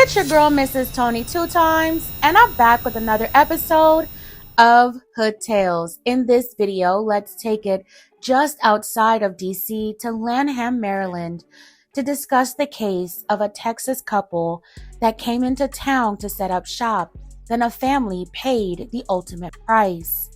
It's your girl, Mrs. Tony 2 times, and I'm back with another episode of Hood Tales. In this video, let's take it just outside of DC to Lanham, Maryland, to discuss the case of a Texas couple that came into town to set up shop. Then a family paid the ultimate price.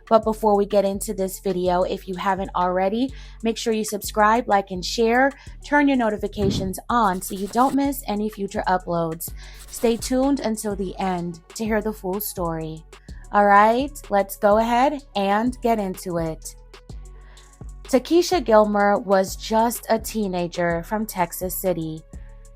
But before we get into this video, if you haven't already, make sure you subscribe, like, and share. Turn your notifications on so you don't miss any future uploads. Stay tuned until the end to hear the full story. All right, let's go ahead and get into it. T'Keisha Gilmer was just a teenager from Texas City,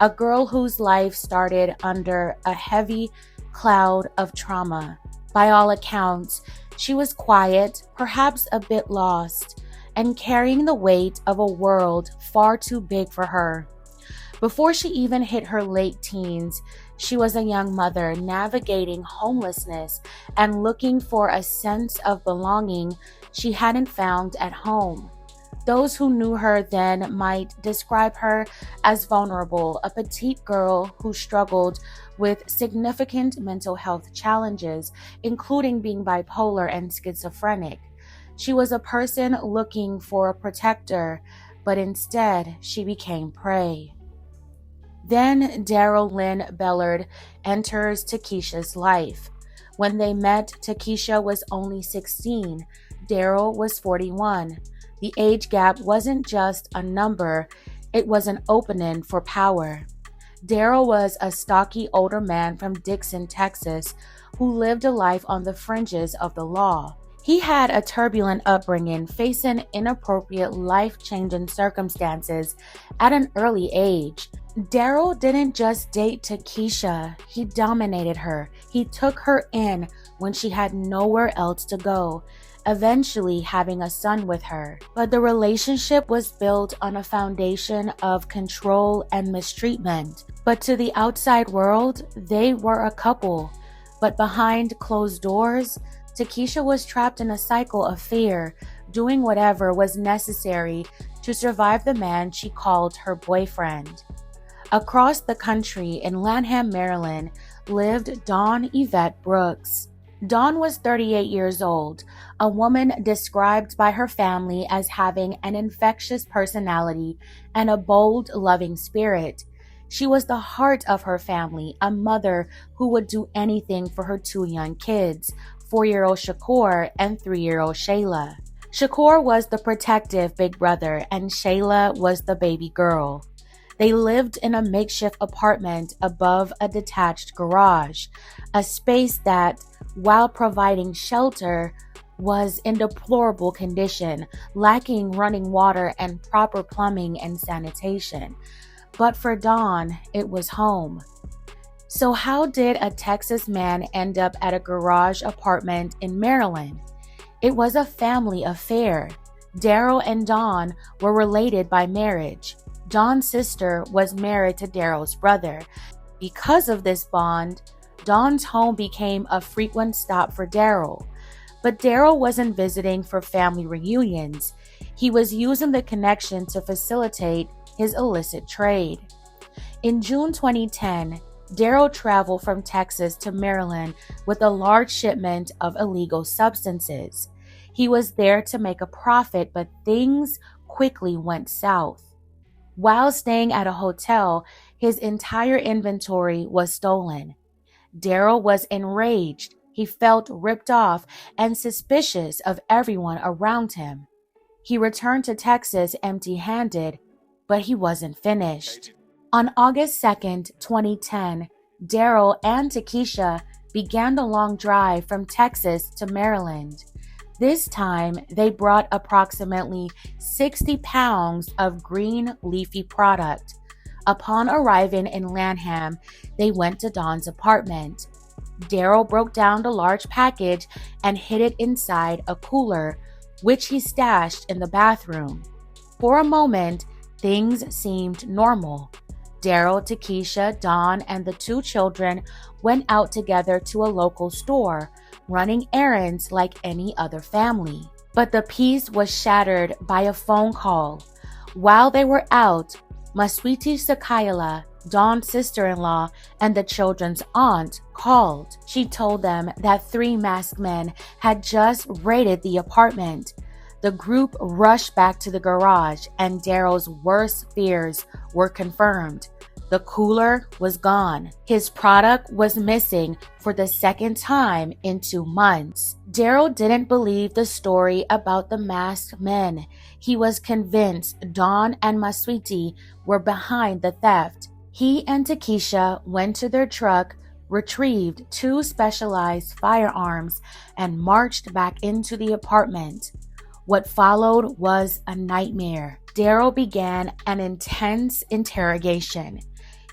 a girl whose life started under a heavy cloud of trauma. By all accounts, she was quiet, perhaps a bit lost, and carrying the weight of a world far too big for her. Before she even hit her late teens, she was a young mother navigating homelessness and looking for a sense of belonging she hadn't found at home. Those who knew her then might describe her as vulnerable, a petite girl who struggled with significant mental health challenges, including being bipolar and schizophrenic. She was a person looking for a protector, but instead she became prey. Then Darrell Bellard enters T'Keisha's life. When they met, T'Keisha was only 16. Darrell was 41. The age gap wasn't just a number, it was an opening for power. Darrell was a stocky older man from Dixon, Texas, who lived a life on the fringes of the law. He had a turbulent upbringing, facing inappropriate, life-changing circumstances at an early age. Darrell didn't just date T'Keisha, he dominated her. He took her in when she had nowhere else to go, eventually having a son with her. But the relationship was built on a foundation of control and mistreatment. But to the outside world, they were a couple. But behind closed doors, T'Keisha was trapped in a cycle of fear, doing whatever was necessary to survive the man she called her boyfriend. Across the country in Lanham, Maryland, lived Dawn Yvette Brooks. Dawn was 38 years old, a woman described by her family as having an infectious personality and a bold, loving spirit. She was the heart of her family, a mother who would do anything for her 2 young kids, 4-year-old Shakur and 3-year-old Shayla. Shakur was the protective big brother and Shayla was the baby girl. They lived in a makeshift apartment above a detached garage, a space that, while providing shelter, was in deplorable condition, lacking running water and proper plumbing and sanitation. But for Dawn, it was home. So how did a Texas man end up at a garage apartment in Maryland? It was a family affair. Darrell and Dawn were related by marriage. Dawn's sister was married to Darrell's brother. Because of this bond, Dawn's home became a frequent stop for Darrell. But Darrell wasn't visiting for family reunions. He was using the connection to facilitate his illicit trade. In June 2010, Darrell traveled from Texas to Maryland with a large shipment of illegal substances. He was there to make a profit, but things quickly went south. While staying at a hotel, his entire inventory was stolen. Darrell was enraged. He felt ripped off and suspicious of everyone around him. He returned to Texas empty-handed, but he wasn't finished. On August 2nd, 2010, Darrell and T'Keisha began the long drive from Texas to Maryland. This time, they brought approximately 60 pounds of green leafy product. Upon arriving in Lanham, they went to Dawn's apartment. Darrell broke down the large package and hid it inside a cooler, which he stashed in the bathroom. For a moment, things seemed normal. Darrell, T'Keisha, Dawn, and the 2 children went out together to a local store, running errands like any other family. But the peace was shattered by a phone call. While they were out, Maswiti Sakayala, Dawn's sister-in-law and the children's aunt called. She told them that 3 masked men had just raided the apartment. The group rushed back to the garage, and Darrell's worst fears were confirmed. The cooler was gone. His product was missing for the second time in 2 months. Darrell didn't believe the story about the masked men. He was convinced Dawn and Maswiti were behind the theft. He and T'Keisha went to their truck, retrieved 2 specialized firearms, and marched back into the apartment. What followed was a nightmare. Darrell began an intense interrogation.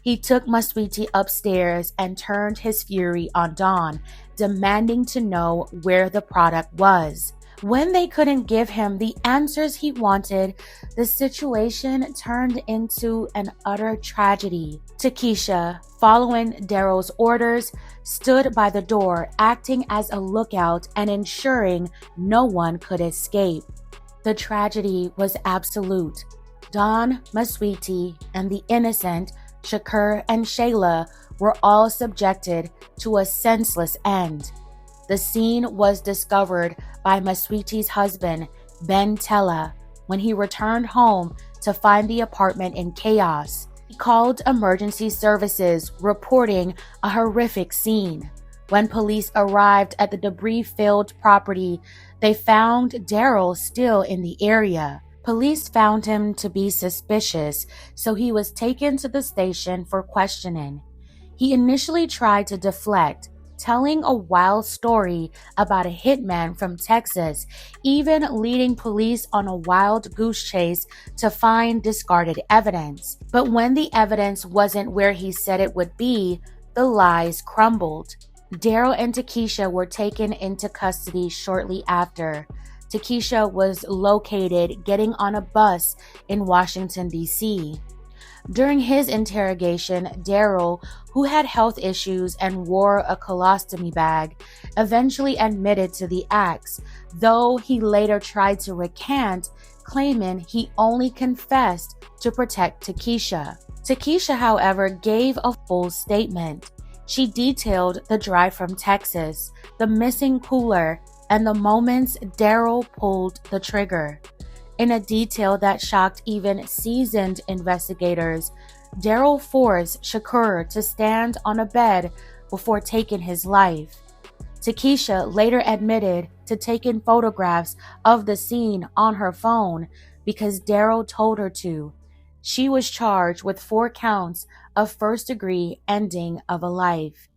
He took Maswiti upstairs and turned his fury on Dawn, demanding to know where the product was. When they couldn't give him the answers he wanted, the situation turned into an utter tragedy. T'Keisha, following Darrell's orders, stood by the door, acting as a lookout and ensuring no one could escape. The tragedy was absolute. Dawn, Maswiti, and the innocent Shakur and Shayla were all subjected to a senseless end. The scene was discovered by Maswiti's husband, Ben Tella, when he returned home to find the apartment in chaos. He called emergency services, reporting a horrific scene. When police arrived at the debris-filled property, they found Darrell still in the area. Police found him to be suspicious, so he was taken to the station for questioning. He initially tried to deflect, telling a wild story about a hitman from Texas, even leading police on a wild goose chase to find discarded evidence. But when the evidence wasn't where he said it would be, the lies crumbled. Darrell and T'Keisha were taken into custody shortly after. T'Keisha was located getting on a bus in Washington, D.C. During his interrogation, Darrell, who had health issues and wore a colostomy bag, eventually admitted to the acts, though he later tried to recant, claiming he only confessed to protect T'Keisha. T'Keisha, however, gave a full statement. She detailed the drive from Texas, the missing cooler, and the moments Darrell pulled the trigger. In a detail that shocked even seasoned investigators, Darrell forced Shakur to stand on a bed before taking his life. T'Keisha later admitted to taking photographs of the scene on her phone because Darrell told her to. She was charged with 4 counts of first-degree ending of a life.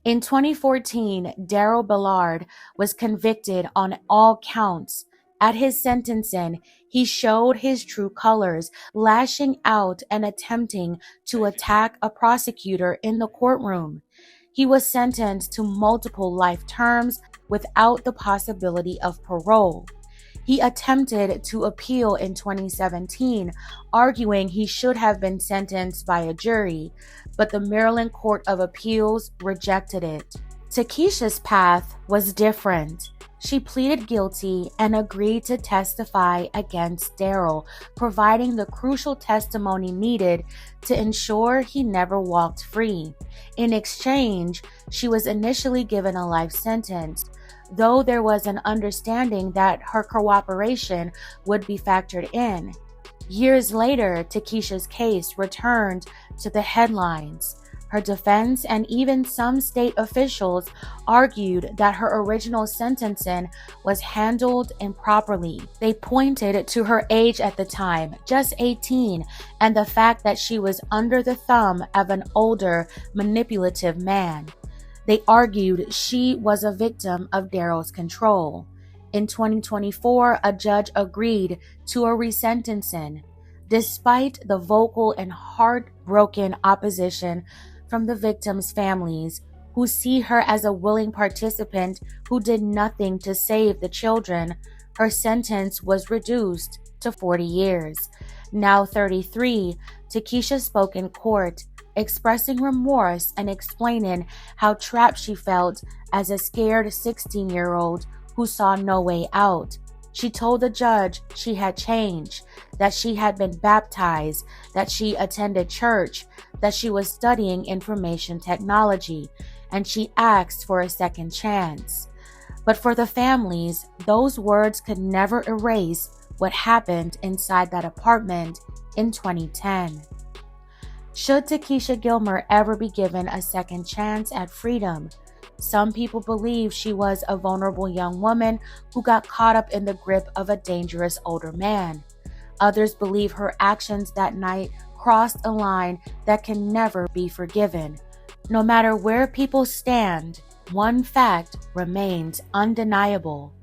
In 2014, Darrell Bellard was convicted on all counts. At his sentencing, he showed his true colors, lashing out and attempting to attack a prosecutor in the courtroom. He was sentenced to multiple life terms without the possibility of parole. He attempted to appeal in 2017, arguing he should have been sentenced by a jury, but the Maryland Court of Appeals rejected it. T'Keisha's path was different. She pleaded guilty and agreed to testify against Darrell, providing the crucial testimony needed to ensure he never walked free. In exchange, she was initially given a life sentence, though there was an understanding that her cooperation would be factored in. Years later, T'Keisha's case returned to the headlines. Her defense and even some state officials argued that her original sentencing was handled improperly. They pointed to her age at the time, just 18, and the fact that she was under the thumb of an older, manipulative man. They argued she was a victim of Darrell's control. In 2024, a judge agreed to a resentencing, despite the vocal and heartbroken opposition from the victims' families, who see her as a willing participant who did nothing to save the children. Her sentence was reduced to 40 years. Now 33, T'Keisha spoke in court, expressing remorse and explaining how trapped she felt as a scared 16-year-old who saw no way out. She told the judge she had changed, that she had been baptized, that she attended church, that she was studying information technology, and she asked for a second chance. But for the families, those words could never erase what happened inside that apartment in 2010. Should T'Keisha Gilmer ever be given a second chance at freedom? Some people believe she was a vulnerable young woman who got caught up in the grip of a dangerous older man. Others believe her actions that night crossed a line that can never be forgiven. No matter where people stand, one fact remains undeniable.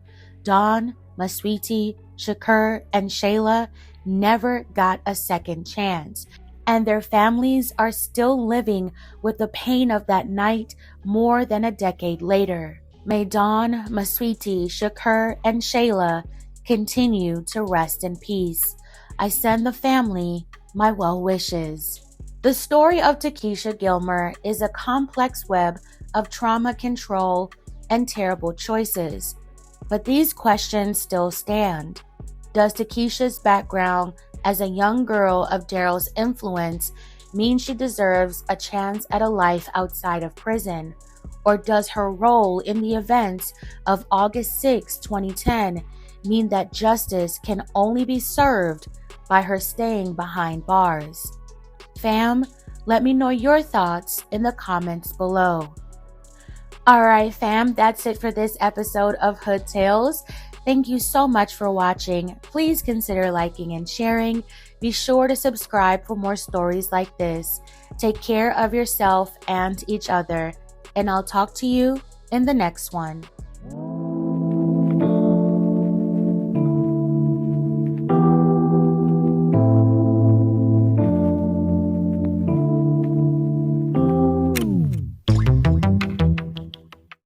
Dawn, Maswiti, Shakur, and Shayla never got a second chance, and their families are still living with the pain of that night more than a decade later. May Dawn, Maswiti, Shakur, and Shayla continue to rest in peace. I send the family my well wishes. The story of T'Keisha Gilmer is a complex web of trauma, control, and terrible choices. But these questions still stand. Does T'Keisha's background as a young girl of Darrell's influence mean she deserves a chance at a life outside of prison? Or does her role in the events of August 6, 2010 mean that justice can only be served by her staying behind bars? Fam, let me know your thoughts in the comments below. Alright fam, that's it for this episode of Hood Tales. Thank you so much for watching. Please consider liking and sharing. Be sure to subscribe for more stories like this. Take care of yourself and each other, and I'll talk to you in the next one.